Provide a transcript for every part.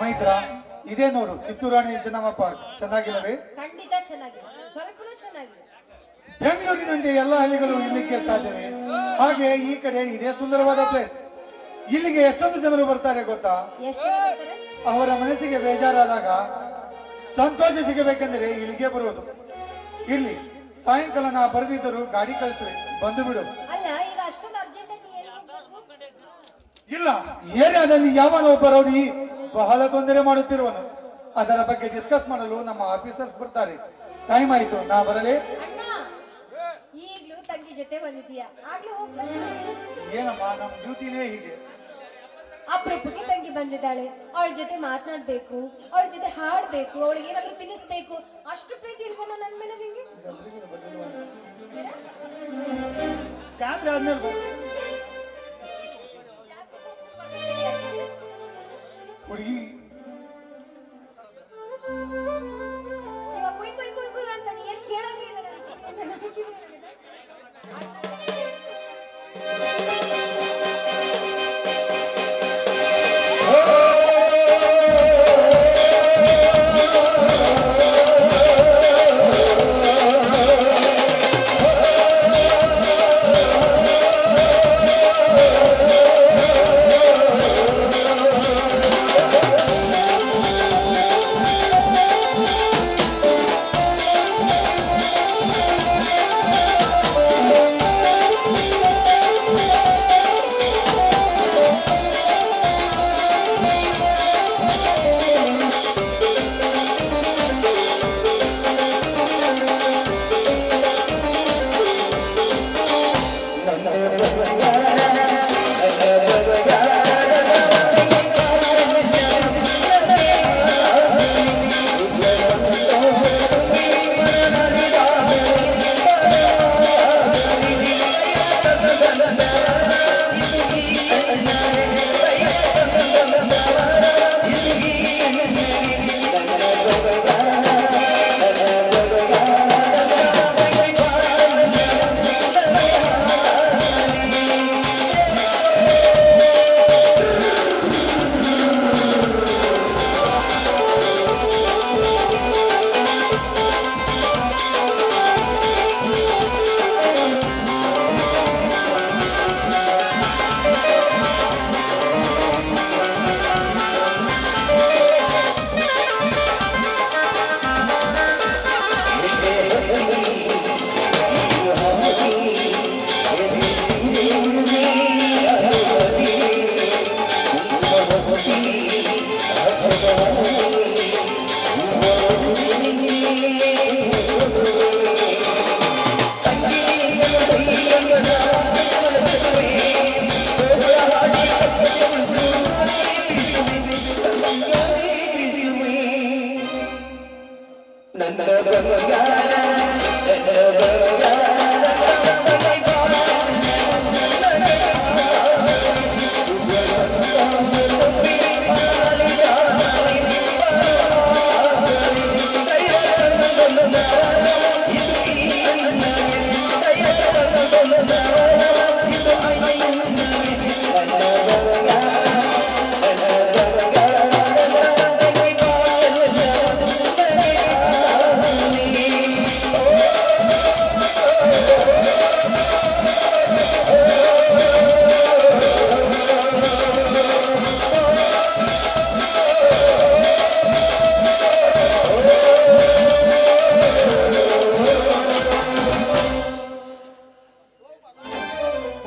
ಮೈತ್ರ, ಇದೇ ನೋಡು ಕಿತ್ತೂರಾಣಿ ಚೆನ್ನಮ್ಮ ಪಾರ್ಕ್. ಚೆನ್ನಾಗಿಲ್ಲವೇ? ಖಂಡಿತ ಚೆನ್ನಾಗಿದೆ, ಸ್ವಲ್ಪನೂ ಚೆನ್ನಾಗಿದೆ. ಬೆಂಗಳೂರಿನಂತೆ ಎಲ್ಲ ಹಳ್ಳಿಗಳು ಇರ್ಲಿಕ್ಕೆ ಸಾಧ್ಯವೇ? ಹಾಗೆ ಈ ಕಡೆ ಇದೇ ಸುಂದರವಾದ ಪ್ಲೇಸ್. ಇಲ್ಲಿಗೆ ಎಷ್ಟೊಂದು ಜನರು ಬರ್ತಾರೆ ಗೊತ್ತಾ? ಎಷ್ಟು ಜನ ಬರ್ತಾರೆ? ಅವರ ಮನಸ್ಸಿಗೆ ಬೇಜಾರಾದಾಗ ಸಂತೋಷ ಸಿಗಬೇಕೆಂದರೆ ಇಲ್ಲಿಗೆ ಬರುವುದು. ಇರ್ಲಿ, ಸಾಯಂಕಾಲ ನಾ ಬರೆದಿದ್ದರು ಗಾಡಿ ಕಳಿಸುವೆ, ಬಂದು ಬಿಡು. ಅಲ್ಲ, ಈಗ ಅಷ್ಟೊಂದು ಅರ್ಜೆಂಟ್ ಆಗಿ ಎಲ್ಲಿ ಹೋಗ್ಬೇಕು? ಇಲ್ಲ, ಏರಿಯಾದಲ್ಲಿ ಯಾವನೋ ಒಬ್ಬ ರೌಡಿ ಬಹಳ ತೊಂದರೆ ಮಾಡುತ್ತಿರುವನು. ಅದರ ಬಗ್ಗೆ ಡಿಸ್ಕಸ್ ಮಾಡಲು ನಮ್ಮ ಆಫೀಸರ್ಸ್ ಬರ್ತಾರೆ. ಟೈಮ್ ಆಯ್ತು, ನಾ ಬರಲೇ? ಅಣ್ಣ, ಈಗ್ಲೂ ತಂಗಿ ಜೊತೆ ಬಂದಿದ್ದೀಯಾ? ಆಗ್ಲೂ ಹೋಗ್ಬೇಕು. ಏನಮ್ಮ, ನಮ್ಮ ಡ್ಯೂಟಿನೇ ಹೀಗೆ. ಅಪರೂಪಕ್ಕೆ ತಂಗಿ ಬಂದಿದ್ದಾಳೆ, ಅವಳ ಜೊತೆ ಮಾತನಾಡ್ಬೇಕು, ಅವಳ ಜೊತೆ ಹಾಡ್ಬೇಕು, ಅವಳಿಗೆ ಏನಾದ್ರು ತಿನ್ನಿಸ್ಬೇಕು. ಅಷ್ಟು ಪ್ರೀತಿ ಇರ್ಬೋದು ನನ್ ಮೇಲೆ ನಿಂಗೆ? ಜಾತ್ರೆ ಆದ್ಮೇಲೆ ಬಾ. ಹುಡುಗಿ ಇವಾಗ ಕುಯ್ ಕುಯ್ ಕುಯ್ ಕುಯ್ ಅಂತ ಏನ್ ಕೇಳಂಗೆ ಇಲ್ಲ ನನಗೆ.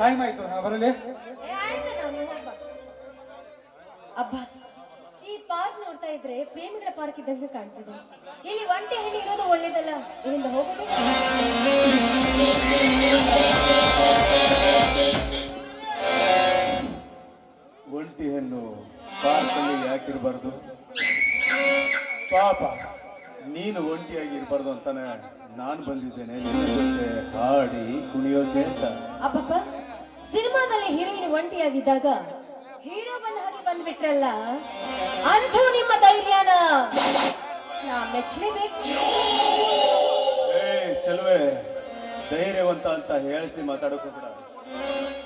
ಟೈಮ್ ಆಯ್ತು, ನಾ ಬರಲೇ? ಅಬ್ಬಾ, ಈ ಪಾರ್ಕ್ ನೋಡ್ತಾ ಇದ್ರೆ ಪ್ರೇಮಿಗಳ ಪಾರ್ಕ್ ಇದ್ದಂಗೆ ಕಾಣ್ತಿದೆ. ಇಲ್ಲಿ ಒಂಟಿ ಹೆಣ್ಣು ಇರೋದು ಒಳ್ಳೇದಲ್ಲ, ಇಲ್ಲಿಂದ ಹೋಗೋದು. ಒಂಟಿ ಹೆಣ್ಣು ಪಾರ್ಕಲ್ಲಿ ಯಾಕಿರಬಾರ್ದು? ಪಾಪ, ನೀನು ಒಂಟಿಯಾಗಿ ಇರಬಾರ್ದು ಅಂತಾನೆ ನಾನು ಬಂದಿದ್ದೇನೆ ನಿನ್ನ ಜೊತೆ ಹಾಡಿ ಕುಣಿಯೋಕೆ ಅಂತ. ಅಪ್ಪಪ್ಪ, ಸಿನಿಮಾದಲ್ಲಿ ಹೀರೋಯಿನ್ ಒಂಟಿಯಾಗಿದ್ದಾಗ ಹೀರೋ ಬಂದ ಹಾಗೆ ಬಂದ್ಬಿಟ್ರಲ್ಲ, ಅಂತೂ ನಿಮ್ಮ ಧೈರ್ಯನ ನಾ ಮೆಚ್ಚಲೇಬೇಕು. ಚಲುವೆ, ಧೈರ್ಯವಂತ ಅಂತ ಹೇಳಿಸಿ ಮಾತಾಡೋಕೆ ಬಿಡ.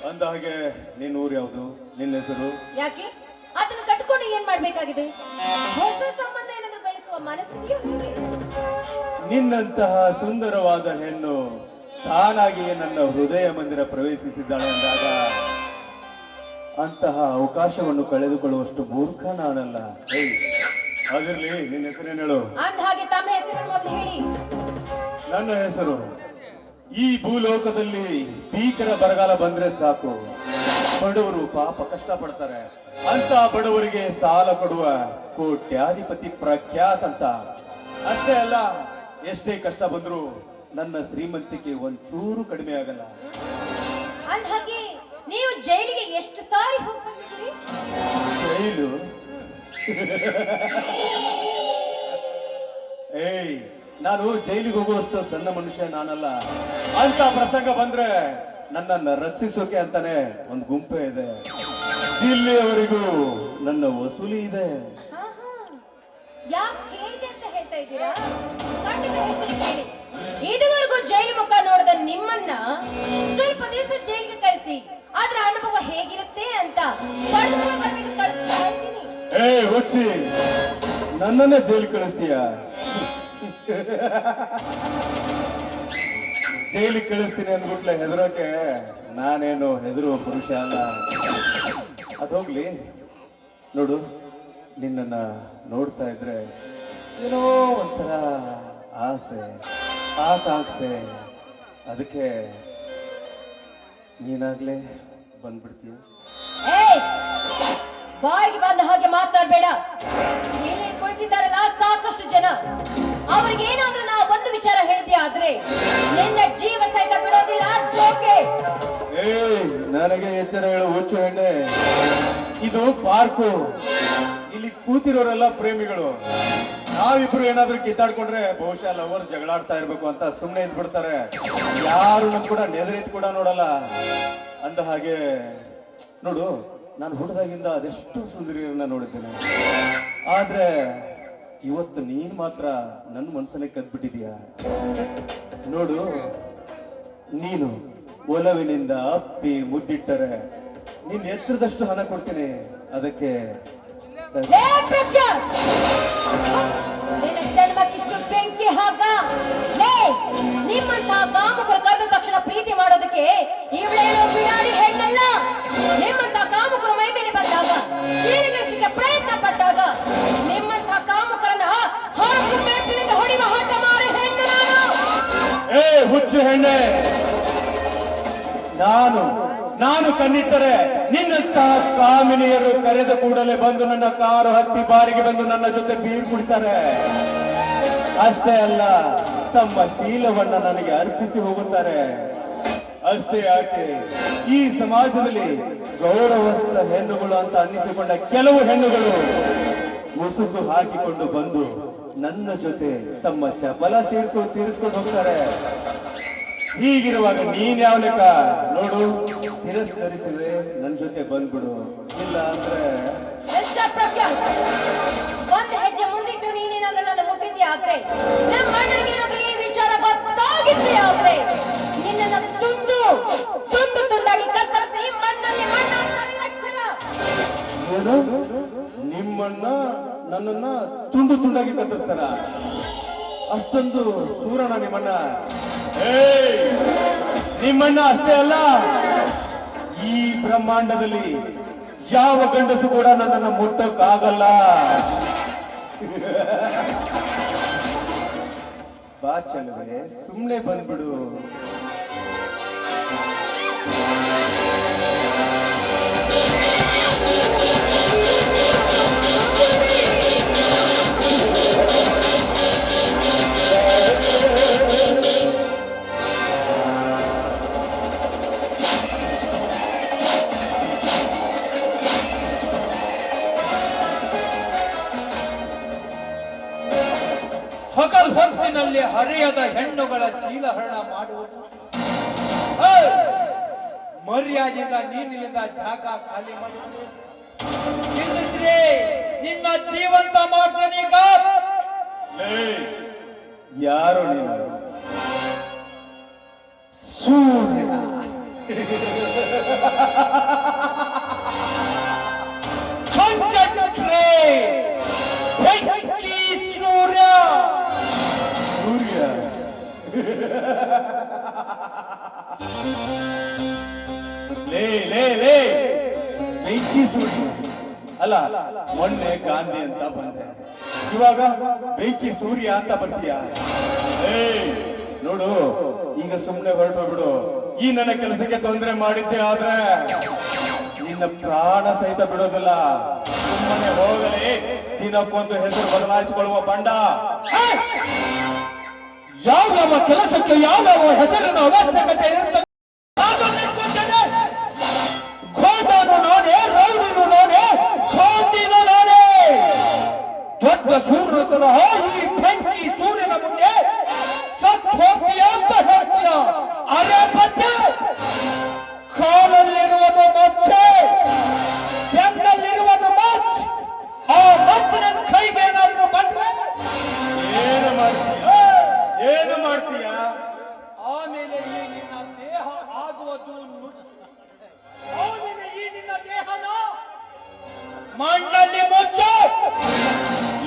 ಅಂದ ಹಾಗೆ ನಿನ್ನ ಊರು ಯಾವುದು, ನಿನ್ನ ಹೆಸರು? ಯಾಕೆ ಅದನ್ನ ಕಟ್ಕೊಂಡು ಏನ್ ಮಾಡ್ಬೇಕಾಗಿದೆ? ಹೊಸ ಸಂಬಂಧ ಏನಾದ್ರೂ ಬೆಳೆಸುವ ಮನಸ್ಸಿದೆಯೋ ಹೇಗೆ? ನಿನ್ನಂತಹ ಸುಂದರವಾದ ಹೆಣ್ಣು ತಾನಾಗಿಯೇ ನನ್ನ ಹೃದಯ ಮಂದಿರ ಪ್ರವೇಶಿಸಿದ್ದಾಳೆ ಅಂದಾಗ ಅಂತಹ ಅವಕಾಶವನ್ನು ಕಳೆದುಕೊಳ್ಳುವಷ್ಟು ಮೂರ್ಖ ನಾನಲ್ಲ. ಆಗಿರ್ಲಿ, ನಿನ್ನ ಹೆಸರೇನು ಹೇಳು? ಅಂದ ಹಾಗೆ ತಮ್ಮ ಹೆಸರನ್ನು ಮೊದಲು ಹೇಳಿ. ನನ್ನ ಹೆಸರು. ಈ ಭೂಲೋಕದಲ್ಲಿ ಭೀಕರ ಬರಗಾಲ ಬಂದ್ರೆ ಸಾಕು, ಬಡವರು ಪಾಪ ಕಷ್ಟಪಡ್ತಾರೆ. ಅಂತ ಬಡವರಿಗೆ ಸಾಲ ಕೊಡುವ ಕೋಟ್ಯಾಧಿಪತಿ ಪ್ರಖ್ಯಾತ್ ಅಂತ. ಅಷ್ಟೇ ಅಲ್ಲ, ಎಷ್ಟೇ ಕಷ್ಟ ಬಂದ್ರು ನನ್ನ ಶ್ರೀಮಂತಿಕೆ ಒಂಚೂರು ಕಡಿಮೆ ಆಗಲ್ಲ. ಅಂದ ಹಾಗೆ ನೀವು ಜೈಲಿಗೆ ಎಷ್ಟು ಸಾರಿ ಹೋಗಿ ಬಂದಿದ್ದೀರಿ? ಜೈಲು? ಏಯ್, ನಾನು ಜೈಲಿಗೆ ಹೋಗುವಷ್ಟು ಸಣ್ಣ ಮನುಷ್ಯ ನಾನಲ್ಲ. ಅಂತ ಪ್ರಸಂಗ ಬಂದ್ರೆ ನನ್ನನ್ನ ರಕ್ಷಿಸೋಕೆ ಅಂತಾನೆ ಒಂದು ಗುಂಪೆ ಇದೆ. ಇಲ್ಲಿಯವರೆಗೂ ನನ್ನ ವಸೂಲಿ ಇದೆ. ಯಾಕೆ ಹೇಳಿದೆ ಅಂತ ಹೇಳ್ತಾ ಇದ್ದೀರಾ? ಖಂಡಿತ ಹೇಳ್ತೀನಿ ಕೇಳಿ. ಇದುವರೆಗೂ ಜೈಲು ಮುಖ ನೋಡಿದ ನಿಮ್ಮನ್ನ ಸ್ವಲ್ಪ ದಿವಸ ಜೈಲಿಗೆ ಕಳಿಸಿ ಅದ್ರ ಅನುಭವ ಹೇಗಿರುತ್ತೆ ಅಂತ ಕಳಿಸ್ತಾ ಇದ್ದೀನಿ. ಏ ಹುಚ್ಚಿ, ನನ್ನನ್ನೇ ಜೈಲು ಕಳಿಸ್ತೀಯ? ಜೈಲಿಗೆ ಕಳಿಸ್ತೀನಿ ಅಂದ್ಬಿಟ್ಲೆ ಹೆದರೋಕೆ ನಾನೇನು ಹೆದರುವ ಪುರುಷ ಅಲ್ಲ. ಅದೋಗ್ಲಿ, ನೋಡು, ನಿನ್ನನ್ನ ನೋಡ್ತಾ ಇದ್ರೆ ಏನೋ ಒಂಥರ ಆಸೆ, ಆಕಾಂಕ್ಷೆ. ಅದಕ್ಕೆ ನೀನಾಗ್ಲೇ ಬಂದ್ಬಿಡ್ತೀಯ? ಬಾಯಿಗೆ ಬಂದ ಹಾಗೆ ಮಾತಾಡ್ಬೇಡ. ಇಲ್ಲಿ ಕುಳಿತಿದ್ದಾರಲ್ಲ ಸಾಕಷ್ಟು ಜನ, ಅವ್ರಿಗೆ ಏನಾದ್ರೂ ನಾವು ಒಂದು ವಿಚಾರ ಹೇಳಿದ್ಯಾ ಆದ್ರೆ ನಿನ್ನ ಜೀವ ಸಹಿತ ಬಿಡೋದಿಲ್ಲ. ಜೋಕೆ ನನಗೆ ಎಚ್ಚರ ಹೇಳು ಹುಚ್ಚು ಹೆಣ್ಣೆ. ಇದು ಪಾರ್ಕು, ಇಲ್ಲಿ ಕೂತಿರೋರೆಲ್ಲ ಪ್ರೇಮಿಗಳು. ನಾವಿಬ್ರು ಏನಾದ್ರೂ ಕಿತ್ತಾಡ್ಕೊಂಡ್ರೆ ಬಹುಶಃ ಲವರ್ ಜಗಳಾಡ್ತಾ ಇರ್ಬೇಕು ಅಂತ ಸುಮ್ಮನೆ ಇದ್ಬಿಡ್ತಾರೆ. ಯಾರು ನಮ್ ಕೂಡ ನೆದರಿತ್ ಕೂಡ ನೋಡಲ್ಲ. ಅಂದ ಹಾಗೆ ನೋಡು, ನಾನು ಹುಟ್ಟದಾಗಿಂದ ಅದೆಷ್ಟು ಸುಂದರಿಯರನ್ನ ನೋಡಿದ್ದೇನೆ. ಆದ್ರೆ ಇವತ್ತು ನೀನ್ ಮಾತ್ರ ನನ್ನ ಮನಸ್ಸನ್ನೇ ಕದ್ಬಿಟ್ಟಿದೀಯ. ನೋಡು, ನೀನು ಒಲವಿನಿಂದ ಅಪ್ಪಿ ಮುದ್ದಿಟ್ಟರೆ ನೀನ್ ಎತ್ತರದಷ್ಟು ಹಣ ಕೊಡ್ತೀನಿ. ಅದಕ್ಕೆ ಜನ್ಮಕ್ಕಿಷ್ಟು ಬೆಂಕಿ ಹಾಕ. ನಿಮ್ಮಂತಹ ಕಾಮುಕರು ಕರೆದ ತಕ್ಷಣ ಪ್ರೀತಿ ಮಾಡೋದಕ್ಕೆ ಇವಳೇನೋ ಬಿಡಾಡಿ ಹೆಣ್ಣಲ್ಲ. ನಿಮ್ಮಂತಹ ಕಾಮುಕರು ಮೈ ಮೇಲೆ ಬಂದಾಗ, ಚೀಲಿಗಳಿಸಿಗೆ ಪ್ರಯತ್ನ ಪಟ್ಟಾಗ ನಿಮ್ಮಂತಹ ಕಾಮುಕರನ್ನ ಹೊಡೆಯುವ ಹಠ ಮಾರಿ ಹೆಣ್ಣು ನಾನು. ಹುಚ್ಚು ಹೆಣ್ಣೆ, ನಾನು ಕಣ್ಣಿಟ್ಟರೆ ನಿನ್ನಂತಹ ಕಾಮಿನಿಯರು ಕರೆದ ಕೂಡಲೇ ಬಂದು ನನ್ನ ಕಾರು ಹತ್ತಿ ಬಾರಿಗೆ ಬಂದು ನನ್ನ ಜೊತೆ ಬೀರ್ ಕುಡಿತಾರೆ. ಅಷ್ಟೇ ಅಲ್ಲ, ತಮ್ಮ ಶೀಲವನ್ನ ನನಗೆ ಅರ್ಪಿಸಿ ಹೋಗುತ್ತಾರೆ. ಅಷ್ಟೇ ಯಾಕೆ, ಈ ಸಮಾಜದಲ್ಲಿ ಗೌರವಸ್ಥ ಹೆಣ್ಣುಗಳು ಅಂತ ಅನ್ನಿಸಿಕೊಂಡ ಕೆಲವು ಹೆಣ್ಣುಗಳು ಮುಸುಕು ಹಾಕಿಕೊಂಡು ಬಂದು ನನ್ನ ಜೊತೆ ತಮ್ಮ ಚಪಲ ತೀರಿಸ್ಕೊಂಡು ಹೋಗ್ತಾರೆ. ಹೀಗಿರುವಾಗ ನೀನ್ ಯಾವ ಲೆಕ್ಕ? ನೋಡು, ತಿರಸ್ಕರಿಸಿದ್ರೆ ನನ್ನ ಜೊತೆ ಬಂದ್ಬಿಡು, ಇಲ್ಲ ಅಂದ್ರೆ ಒಂದು ಹೆಜ್ಜೆ ಮುಂದಿಟ್ಟು ನೀನೇನಾದ್ರೂ ನನ್ನ ಮುಟ್ಟಿದ್ಯಾ ಆದ್ರೆ, ನಮ್ಮ ಅಣ್ಣನಿಗೇನಾದ್ರೂ ಈ ವಿಚಾರ ಗೊತ್ತಾಗಿದ್ದೆ ಆದ್ರೆ ನಿನ್ನನ್ನ ತುಂಡು ತುಂಡಾಗಿ ಕತ್ತರಿಸಿ ಮಣ್ಣಲ್ಲಿ ಮಣ್ಣಾಗ್ತಾರೆ ಲಕ್ಷಣ. ಏನು? ನಿಮ್ಮನ್ನ ನನ್ನನ್ನ ತುಂಡಾಗಿ ಕತ್ತರಿಸ್ತಾರ? ಅಷ್ಟೊಂದು ಸೂರಣ ನಿಮ್ಮಣ್ಣ? ನಿಮ್ಮಣ್ಣ ಅಷ್ಟೇ ಅಲ್ಲ, ಈ ಬ್ರಹ್ಮಾಂಡದಲ್ಲಿ ಯಾವ ಗಂಡಸು ಕೂಡ ನನ್ನನ್ನು ಮುಟ್ಟಕ್ಕಾಗಲ್ಲ. ಬಾ ಚೆಲುವೆ, ಸುಮ್ಮನೆ ಬಂದ್ಬಿಡು. ಹಗಲ್ ಹೊತ್ತಿನಲ್ಲಿ ಹರೆಯದ ಹೆಣ್ಣುಗಳ ಶೀಲಹರಣ ಮಾಡುವುದು. ಮರ್ಯಾದೆಯಿಂದ ನೀನಿಲ್ಲಿಂದ ಜಾಗ ಖಾಲಿ ಮಾಡುವುದು. ಇಲ್ಲದಿದ್ರೆ ನಿನ್ನ ಜೀವಂತ ಮಾಡ್ತೇನೀಗ. ಯಾರು ನೀನು? ಸೂರ್ಯ ಲೇ ಲೇ ಲೇ ಬೆಂಕಿ ಸೂರ್ಯ ಅಲ್ಲ, ಮೊನ್ನೆ ಗಾಂಧಿ ಅಂತ ಬಂದೆ, ಇವಾಗ ಬೆಂಕಿ ಸೂರ್ಯ ಅಂತ ಬರ್ತೀಯ? ನೋಡು, ಈಗ ಸುಮ್ಮನೆ ಹೊರಟೋಗ್ಬಿಡು. ಈ ನನ್ನ ಕೆಲಸಕ್ಕೆ ತೊಂದರೆ ಮಾಡಿದ್ದೆ ಆದ್ರೆ ನಿನ್ನ ಪ್ರಾಣ ಸಹಿತ ಬಿಡೋದಿಲ್ಲ. ಸುಮ್ಮನೆ ಹೋಗಲಿ, ದಿನಕ್ಕೊಂದು ಹೆಸರು ಬದಲಾಯಿಸಿಕೊಳ್ಳುವ ಬಂಡ. ಯಾವ್ಯಾವ ಕೆಲಸಕ್ಕೆ ಯಾವ್ಯಾವ ಹೆಸರಿನ ಅವಶ್ಯಕತೆ ಇರುತ್ತದೆ ಘೋಟನು ನಾನೇ, ರೌಡಿನು ನಾನೇ, ಖಾಂದಿನು ನಾನೇ. ದೊಡ್ಡ ಸೂರ್ಯನ ತರಹ ಈ ಬೆಂಕಿ ಸೂರ್ಯನ ಮುಂದೆ ಸತ್ ಹೋಗ್ತೀಯ ಅಂತ ಹೇಳ್ತೀಯ? ಅರೆ ಬಚ್ಚೆ, ಕಾಲಲ್ಲಿರುವುದು ಮಚ್ಚೆ, ಬೆನ್ನಲ್ಲಿರುವುದು ಮಚ್. ಆ ಮಚ್ಚ ನನ್ನ ಕೈಗೆ ಏನಾದರೂ ಬಂದ್ರೆ ಏನು ಮಾಡ್ತೀಯ? ಏನು ಮಾಡ್ತೀಯ? ಆಮೇಲೆ ಈ ನಿನ್ನ ದೇಹ ಆಗುವುದು ನುಚ್ಚು. ಆಮೇಲೆ ಈ ನಿನ್ನ ದೇಹನ ಮಣ್ಣಲ್ಲಿ ಮುಚ್ಚು.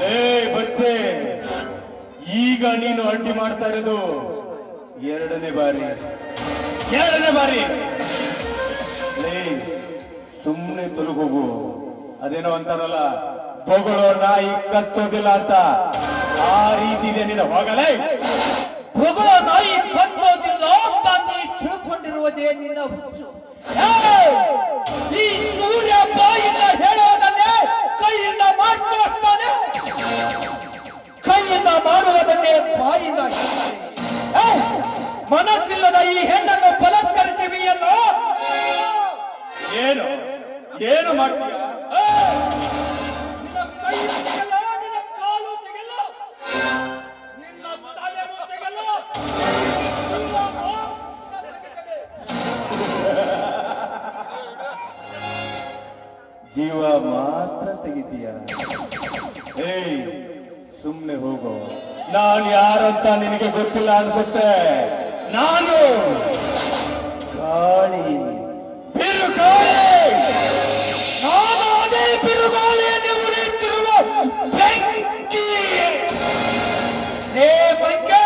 ಲೇ ಬಚ್ಚೆ, ಈಗ ನೀನು ಅಡ್ಡಿ ಮಾಡ್ತಾ ಇರೋದು ಎರಡನೇ ಬಾರಿ. ಲೇ, ಸುಮ್ಮನೆ ತೊಲಗೋಗು. ಅದೇನೋ ಅಂತಾರಲ್ಲ, ಹೊಗಳೋ ನಾಯಿ ಕಚ್ಚೋದಿಲ್ಲ ಅಂತ, ಆ ರೀತಿ ಇದೆ ನಿನ್ನ. ಹೋಗಲೇ, ಹೊಗಳ ನಾಯಿ ಕಚ್ಚೋದಿಲ್ಲ ಅಂತ ನೀ ತಿಳ್ಕೊಂಡಿರುವುದೇ ನಿನ್ನ ಹುಚ್ಚು. ಈ ಸೂರ್ಯ ಬಾಯಿಂದ ಹೇಳುವುದನ್ನೇ ಕೈಯಿಂದ ಮಾಡ್ತಾನೆ, ಕೈಯಿಂದ ಮಾಡುವುದನ್ನೇ ಬಾಯಿಂದ ಹೇಳ್ತಾನೆ. ಮನಸ್ಸಿಲ್ಲದ ಈ ಹೆಣ್ಣನ್ನು ಬಲತ್ಕರಿಸಿವಿಯಲ್ಲ. ಏನು ಏನು ಮಾಡ್ತೀಯ? ನಿನ್ನ ಕೈ ತೆಗೆಲ್ಲ, ನಿನ್ನ ಕಾಲು ತೆಗೆಲ್ಲ, ನಿನ್ನ ತಲೆನೂ ತೆಗೆಲ್ಲ, ಜೀವ ಮಾತ್ರ ತೆಗಿತೀಯ? ಏಯ್, ಸುಮ್ನೆ ಹೋಗೋ. ನಾನು ಯಾರಂತ ನಿನಗೆ ಗೊತ್ತಿಲ್ಲ ಅನ್ಸುತ್ತೆ. ನಾನು ಗಾಳಿ, ಬಿರುಗಾಳಿ. ನಾನು ಅದೇ ಬಿರುಗಾಳಿಯಲ್ಲಿ ಉಳಿಯುತ್ತಿರುವ ಬೆಂಕಿ. ಹೇ ಬೆಂಕಿ,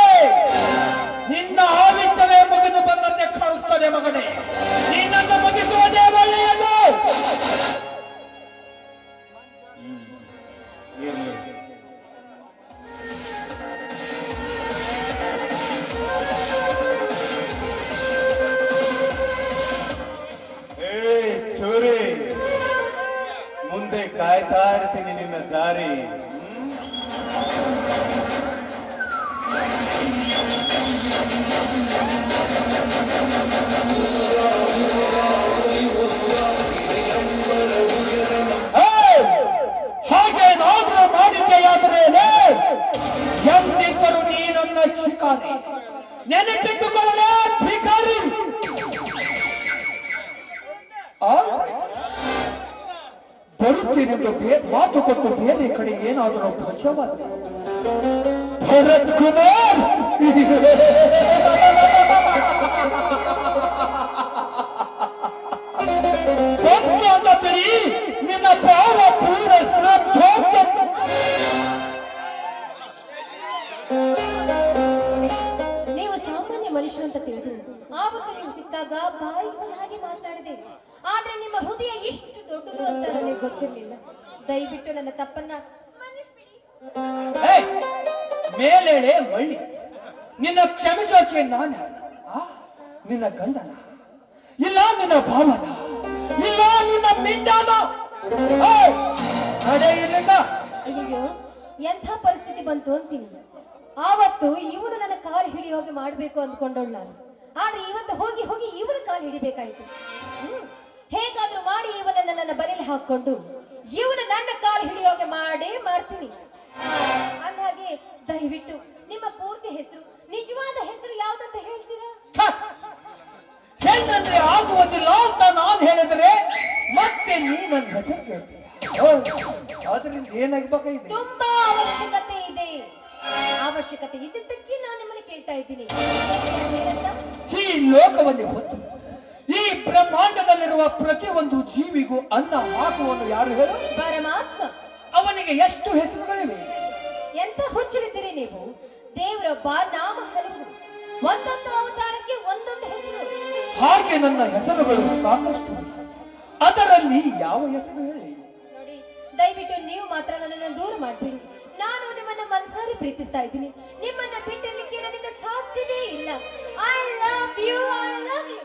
ನಿನ್ನ ಆವೇಶವೇ ಮುಗಿದು ಬಂದಂತೆ ಕಾಣುತ್ತದೆ ಮಗನೇ. ನಿನ್ನನ್ನು ಮುಗಿಸುವುದೇ ಒಳ್ಳೆಯದು. ಇರ್ಲಿ. ಚೋರಿ, ಮುಂದೆ ಕಾಯ್ತಾ ಇರ್ತೀನಿ ನಿನ್ನ ದಾರಿ. ಹಾಗೇನಾದ್ರೂ ಮಾಡಿದ್ದೆಯಾದರೆ ಎಂದಿದ್ದರೂ ನೀನನ್ನ ಶಿಕಾರಿ. ನೆನಪಿಟ್ಟುಕೊಳ್ಳಲೇ ಭಿಕಾರಿ. ಬರುತ್ತೀನೆಂದು ಮಾತು ಕೊಟ್ಟು ಬೇರೆ ಕಡೆ ಏನಾದರೂ ಭಜವಾದ ಭರತ್ ಕುಮಾರ್. ಅಂತ ತಿಳಿ ನಿನ್ನ ಭಾವ ಪೂರ ಶ್ರದ್ಧೋಚ್ಚ. ನೀವು ಸಾಮಾನ್ಯ ಮನುಷ್ಯರಂತ ತಿಳಿದು ಆವತ್ತು ನೀವು ಸಿಕ್ಕಾಗ ಬಾಯಿ ಹಾಗೆ ಮಾತಾಡಿದೆ. ಆದ್ರೆ ನಿಮ್ಮ ಹೃದಯ ಇಷ್ಟು ದೊಡ್ಡದು ಅಂತ ನನಗೆ ಗೊತ್ತಿರ್ಲಿಲ್ಲ. ದಯವಿಟ್ಟು ನನ್ನ ತಪ್ಪನ್ನ ಮನ್ನಿಸ್ಬಿಡಿ. ಮೇಲೇಳೆ ಮಳ್ಳಿ, ನಿನ್ನ ಕ್ಷಮಿಸೋಕೆ ನಾನು ನಿನ್ನ ಗಂಡನ ಇಲ್ಲ, ನಿನ್ನ ಭಾವನ ಇಲ್ಲ, ನಿನ್ನ ಮಿಂಡಾನ ನಡೆಯಿಲ್ಲ. ಅಯ್ಯೋ, ಎಂಥ ಪರಿಸ್ಥಿತಿ ಬಂತು ಅಂತೀನಿ. ಆವತ್ತು ಇವನು ನನ್ನ ಕಾಲು ಹಿಡಿಯೋಗಿ ಮಾಡ್ಬೇಕು ಅಂದ್ಕೊಂಡೋಳು ನಾನು. ಆದ್ರೆ ಇವತ್ತು ಹೋಗಿ ಹೋಗಿ ಇವನ ಕಾಲು ಹಿಡಿಬೇಕಾಯ್ತು. ಹೇಗಾದ್ರೂ ಮಾಡಿ ಇವನನ್ನ ನನ್ನ ಬಲೆಯಲ್ಲಿ ಹಾಕೊಂಡು ಇವನು ನನ್ನ ಕಾಲು ಹಿಡಿಯೋಗೆ ಮಾಡ್ತೀನಿ. ಅಂದಾಗೆ ದಯವಿಟ್ಟು ನಿಮ್ಮ ಪೂರ್ತಿ ಹೆಸರು, ನಿಜವಾದ ಹೆಸರು ಯಾವ್ದಂತ ಹೇಳ್ತೀರಾ? ಹೆಣ್ಣಂದ್ರೆ ಆಗುವುದಿಲ್ಲ ಅಂತ ನಾನು ಹೇಳಿದ್ರೆ ಮತ್ತೆ ನೀನು ಹೆಸರು ಕೇಳ್ತೀಯ. ಅದರಿಂದ ಏನಾಗಬೇಕಾಗಿದೆ? ತುಂಬಾ ಅವಶ್ಯಕತೆ ಇದೆ. ಅವಶ್ಯಕತೆ ಇದ್ದಕ್ಕೆ ನಾನು ನಿಮ್ಮನ್ನು ಕೇಳ್ತಾ ಇದ್ದೀನಿ. ಈ ಲೋಕವನ್ನು ಹೊತ್ತು ಈ ಬ್ರಹ್ಮಾಂಡದಲ್ಲಿರುವ ಪ್ರತಿಯೊಂದು ಜೀವಿಗೂ ಅನ್ನ ಹಾಕುವನು ಯಾರು ಹೇಳು? ಪರಮಾತ್ಮ. ಅವನಿಗೆ ಎಷ್ಟು ಹೆಸರುಗಳಿವೆ? ಎಂತ ಹುಚ್ಚರಿದ್ದೀರಿ ನೀವು? ದೇವರೊಬ್ಬ, ನಾಮ ಹಲವು. ಒಂದೊಂದು ಅವತಾರಕ್ಕೆ ಒಂದೊಂದು ಹೆಸರು. ಹಾಗೆ ನನ್ನ ಹೆಸರುಗಳು ಸಾಕಷ್ಟು. ಅದರಲ್ಲಿ ಯಾವ ಹೆಸರು ಹೇಳಿ? ನೋಡಿ, ದಯವಿಟ್ಟು ನೀವು ಮಾತ್ರ ನನ್ನನ್ನು ದೂರ ಮಾಡಬೇಡಿ. ನಾನು ನಿಮ್ಮನ್ನ ಮನಸಾರಿ ಪ್ರೀತಿಸ್ತಾ ಇದ್ದೀನಿ. ನಿಮ್ಮನ್ನ ಬಿಟ್ಟಿರ್ಲಿಕ್ಕೆ ನನ್ನಿಂದ ಸಾಧ್ಯವೇ ಇಲ್ಲ. I love you, I love you.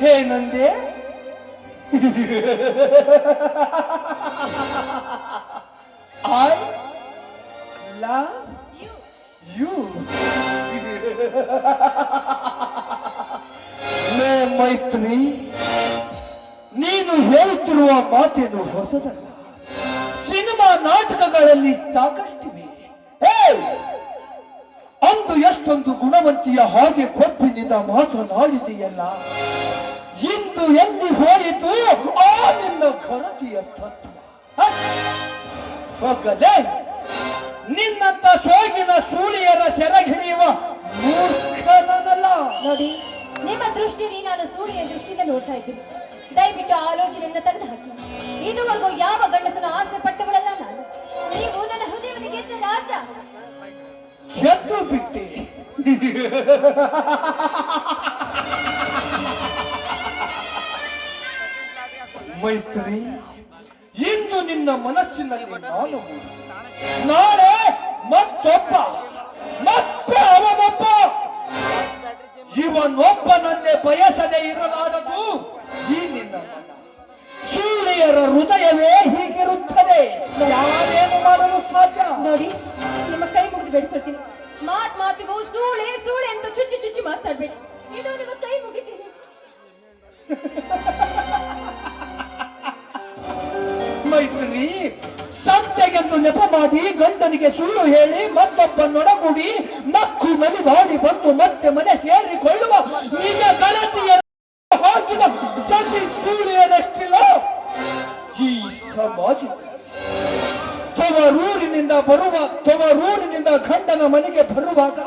ಏನಂದೆ? I love you. ಮೇ ಮೈತ್ರಿ, ನೀನು ಹೇಳುತ್ತಿರುವ ಮಾತೇನು ಹೊಸದಲ್ಲ. ಸಿನಿಮಾ ನಾಟಕಗಳಲ್ಲಿ ಸಾಕಷ್ಟಿವೆ. ಅಂದು ಎಷ್ಟೊಂದು ಗುಣವಂತಿಯ ಹಾಗೆ ಕೊಪ್ಪಿನಿಂದ ಮಾತನಾಡಿದೆಯಲ್ಲ, ಇಂದು ಬಿಟ್ಟು ಎಲ್ಲಿ ಹೋಯಿತು ಆ ನಿನ್ನ ಘನತೆಯ ತತ್ವ? ಹೋಗಲೇ ನಿನ್ನಂತ ಸೋಗಿನ ಸೂಳಿಯರ ಸೆರಗಿಡಿಯುವ ಮೂರ್ಖನಲ್ಲ. ನೋಡಿ, ನಿಮ್ಮ ದೃಷ್ಟಿಯಲ್ಲಿ ನಾನು ಸೂರ್ಯನ ದೃಷ್ಟಿಯಿಂದ ನೋಡ್ತಾ ಇದ್ದೀನಿ. ದಯವಿಟ್ಟು ಆಲೋಚನೆಯನ್ನ ತೆಗೆದು ಹಾಕಿ. ಇದುವರೆಗೂ ಯಾವ ಗಂಡಸನ ಆಸೆ ಪಟ್ಟವಳಲ್ಲ ನಾನು. ನೀವು ನನ್ನ ಹೃದಯವನ್ನು ಗೆದ್ದ ರಾಜ. ಗೆದ್ದು ಬಿಟ್ಟೆ. ಮೈತ್ರಿ, ಇಂದು ನಿನ್ನ ಮನಸ್ಸಿನಲ್ಲಿ ನಾನು ನಾಳೆ ಮತ್ತೊಬ್ಬ, ಮತ್ತೆ ಅವನೊಬ್ಬ. ಇವನೊಬ್ಬನನ್ನೇ ಬಯಸದೆ ಇರಲಾರದು ಈ ನಿನ್ನ ಮನ. ಸೂಳಿಯರ ಹೃದಯವೇ ಹೀಗಿರುತ್ತದೆ. ಯಾರೇನು ಮಾಡಲು ಸಾಧ್ಯ? ನೋಡಿ, ನಿಮ್ಮ ಕೈ ಮುಗಿದು ಬೇಡ್ಕೊಳ್ತೀನಿ. ಮಾತಿಗೂ ಸೂಳೆ ಸೂಳೆ ಅಂತ ಚುಚ್ಚಿ ಚುಚ್ಚಿ ಮಾತಾಡ್ಬೇಡಿ. ಇದು ನಿಮ್ಮ ಕೈ ಮುಗಿತೀನಿ. ಮೈತ್ರಿ, ಸಂತೆಗೆಂದು ನೆಪ ಮಾಡಿ ಗಂಡನಿಗೆ ಸುಳ್ಳು ಹೇಳಿ ಮತ್ತೊಬ್ಬನೊಡಗೂಡಿ ನಕ್ಕು ನಲಿದಾಡಿ ಬಂದು ಮತ್ತೆ ಮನೆ ಸೇರಿಕೊಳ್ಳುವ ನಿಜ ಗಳತಿಯನ್ನು ಹಾಕಿದ ಸತಿ ಸೂರ್ಯನಷ್ಟಿಲ್ಲ ಈ ಸಮಾಜ. ತವರೂರಿನಿಂದ ಗಂಡನ ಮನೆಗೆ ಬರುವಾಗ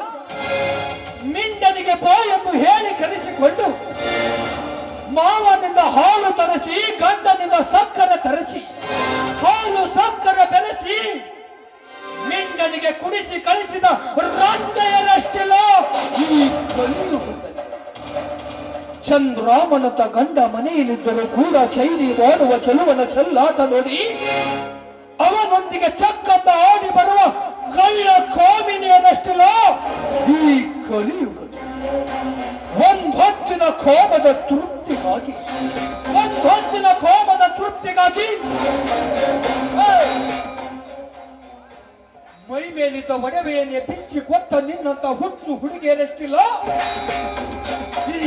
ಮಿಂಡನಿಗೆ ಬಾ ಎಂದು ಹೇಳಿ ಕರೆಸಿಕೊಂಡು ಮಾವನಿಂದ ಹಾಲು ತರಿಸಿ ಗಂಡನಿಂದ ಸಕ್ಕರೆ ತರಿಸಿ ಹಾಲು ಸಕ್ಕರೆ ಬೆರೆಸಿ ಮಿಂಡನಿಗೆ ಕುಡಿಸಿ ಕಳಿಸಿದ ರಂಡೆಯರಷ್ಟಿಲ್ಲ ಈ ಕಲಿಯುಗದಲ್ಲಿ. ಚಂದ್ರಾಮನತ ಗಂಡ ಮನೆಯಲ್ಲಿದ್ದರೂ ಕೂಡ ಚೈನಿ ಮಾಡುವ ಚೆಲುವನ ಚೆಲ್ಲಾಟ ನೋಡಿ ಅವನೊಂದಿಗೆ ಚಕ್ಕಂದ ಆಡಿ ಬರುವ ಕಳ್ಳ ಕಾಮಿನಿಯನಷ್ಟಿಲ್ಲ ಈ ಕಲಿಯುಗದಲ್ಲಿ. ಒಂದೊತ್ತಿನ ಕೋಮದ ತೃಪ್ತಿಗಾಗಿ ಮೈ ಮೇಲಿದ್ದ ಒಡವೆಯನ್ನೇ ಬಿಚ್ಚಿ ಕೊಟ್ಟ ನಿನ್ನಂತ ಹುಚ್ಚು ಹುಡುಗಿಯರಷ್ಟಿಲ್ಲ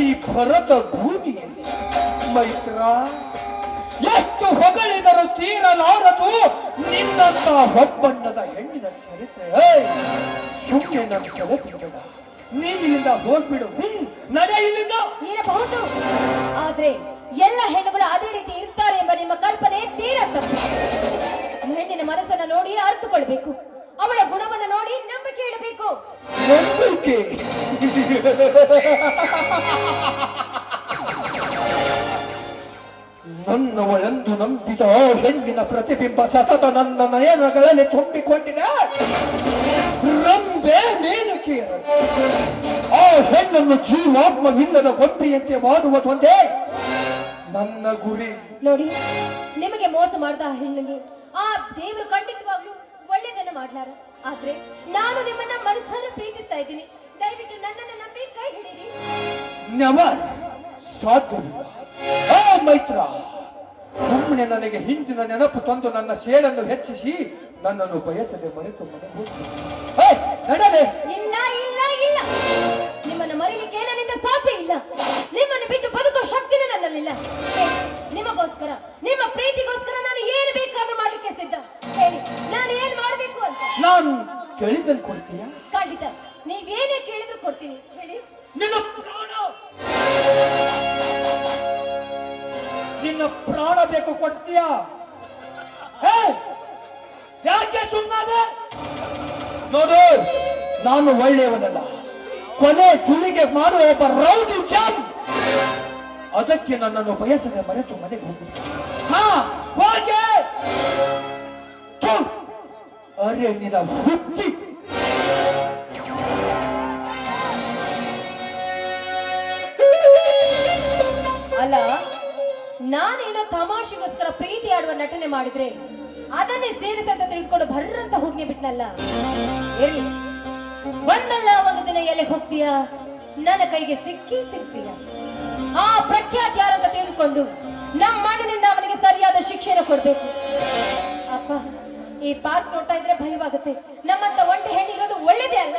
ಈ ಭರತ ಭೂಮಿಯಲ್ಲಿ. ಮೈತ್ರ, ಎಷ್ಟು ಹೊಗಳಿದರೂ ತೀರಲಾರದು ನಿನ್ನಂತ ಒಬ್ಬಣ್ಣದ ಹೆಣ್ಣಿನ ಚರಿತ್ರೆ. ಸುಮ್ಮನೆ ನನ್ನ ಕೆಳಬಿಡಬೇಡ, ನೀನಿಲ್ಲಿಂದ ಹೋಗ್ಬಿಡು. ನಡೆ ಇಲ್ಲಿಂದ. ಇರಬಹುದು, ಆದ್ರೆ ಎಲ್ಲ ಹೆಣ್ಣುಗಳು ಅದೇ ರೀತಿ ಇರ್ತಾರೆ ಎಂಬ ನಿಮ್ಮ ಕಲ್ಪನೆ ತೀರ ತಪ್ಪು. ಹೆಣ್ಣಿನ ಮನಸ್ಸನ್ನ ನೋಡಿ ಅರ್ಥಕೊಳ್ಬೇಕು. ಅವಳ ಗುಣವನ್ನು ನೋಡಿ ನಂಬಿಕೆ ಇಡಬೇಕು. ನಂಬಿಕೆ? ನನ್ನವಳೆಂದು ನಂಬಿದ ಹೆಣ್ಣಿನ ಪ್ರತಿಬಿಂಬ ಸತತ ನನ್ನ ನಯನಗಳಲ್ಲಿ ತುಂಬಿಕೊಂಡಿದೆ. ರಂಬೆ ಮೇನಕೆಯ ಆ ಹೆಣ್ಣನ್ನು ಜೀವಾತ್ಮವಿಲ್ಲದ ಗೊಂಬೆಯಂತೆ ಮಾಡುವುದೊಂದೇ ನನ್ನ ಗುರಿ. ನೋಡಿ, ನಿಮಗೆ ಮೋಸ ಮಾಡಿದ ಹೆಣ್ಣಿಗೆ ಆ ದೇವರು ಖಂಡಿತವಾಗ್ಲೂ ಒಳ್ಳೆಯದನ್ನ ಮಾಡ್ಲಾರ. ಆದ್ರೆ ನಾನು ನಿಮ್ಮನ್ನ ಮನಸ್ಸನ್ನು ಪ್ರೀತಿಸ್ತಾ ಇದ್ದೀನಿ. ದಯವಿಟ್ಟು ನನ್ನನ್ನು ನಂಬಿ ಕೈ ಹಿಡೀರಿ. ನೆವರ್, ಸಾಧ್ಯವಿಲ್ಲ. ಮೈತ್ರ, ಸುಮ್ಮನೆ ನನಗೆ ಹಿಂದಿನ ನೆನಪು ತಂದು ನನ್ನ ಸೇಡನ್ನು ಹೆಚ್ಚಿಸಿ ನನ್ನನ್ನು ಬಯಸದೆ ಮರೆತು ಮನೆ ಹೋಗ್ತೀನಿ. ಇಲ್ಲ ಇಲ್ಲ ಇಲ್ಲ, ನಿಮ್ಮನ್ನು ಮರೀಲಿಕ್ಕೆ ನನ್ನಿಂದ ಸಾಧ್ಯ ಇಲ್ಲ. ನಿಮ್ಮನ್ನು ಬಿಟ್ಟು ಬದುಕೋ ಶಕ್ತಿನೂ ನನ್ನಲ್ಲಿಲ್ಲ. ನಿಮಗೋಸ್ಕರ, ನಿಮ್ಮ ಪ್ರೀತಿಗೋಸ್ಕರ ನಾನು ಏನು ಬೇಕಾದ್ರೂ ಮಾಡ್ಲಿಕ್ಕೆ ಸಿದ್ಧ. ಹೇಳಿ, ನಾನು ಏನ್ ಮಾಡ್ಬೇಕು ಅಂತ. ನಾನು ಕೇಳಿದ್ದನ್ನು ಕೊಡ್ತೀಯಾ? ಖಂಡಿತ, ನೀವೇನೇ ಕೇಳಿದ್ರು ಕೊಡ್ತೀನಿ. ಹೇಳಿ. ನಿನ್ನ ಪ್ರಾಣ ಬೇಕು, ಕೊಡ್ತೀಯಾ? ಯಾಕೆ ಸುಮ್ಮನೆ? ನೋಡು, ನಾನು ಒಳ್ಳೆಯವನಲ್ಲ. ಕೊನೆ ಸುಲಿಗೆ ಮಾಡುವ ಒಬ್ಬ ರೌಡಿ ಚಾಮ್. ಅದಕ್ಕೆ ನನ್ನನ್ನು ಬಯಸದೆ ಮರೆತು ಮನೆಗೆ ಹೋಗುತ್ತ. ಹೋಗೆ. ಅರೆ ನಿನ್ನ ಹುಚ್ಚಿ. ಅಲ್ಲ, ನಾನೇನೋ ತಮಾಷೆಗೋಸ್ಕರ ಪ್ರೀತಿ ಆಡುವ ನಟನೆ ಮಾಡಿದ್ರೆ ಅದನ್ನೇ ಸೇರಿದಂತ ತಿಳಿದುಕೊಂಡು ಭರ್ರಂತ ಹೋಗಿ ಬಿಟ್ನಲ್ಲ. ಇರ್ಲಿ, ಒಂದಲ್ಲ ಒಂದು ದಿನ ಎಲ್ಲಿ ಹೋಗ್ತೀಯ, ನನ್ನ ಕೈಗೆ ಸಿಗ್ತೀಯ. ಆ ಪ್ರಖ್ಯಾತ ಯಾರಂತ ತಿಳಿದುಕೊಂಡು ನಮ್ಮ ಮಣ್ಣಿನಿಂದ ಅವನಿಗೆ ಸರಿಯಾದ ಶಿಕ್ಷೆಯನ್ನು ಕೊಡ್ಬೇಕು. ಅಪ್ಪ, ಈ ಪಾರ್ಕ್ ನೋಡ್ತಾ ಇದ್ರೆ ಭಯವಾಗುತ್ತೆ. ನಮ್ಮಂತ ಒಂಟಿ ಹೆಣ್ಣಿರೋದು ಒಳ್ಳೇದೇ ಅಲ್ಲ.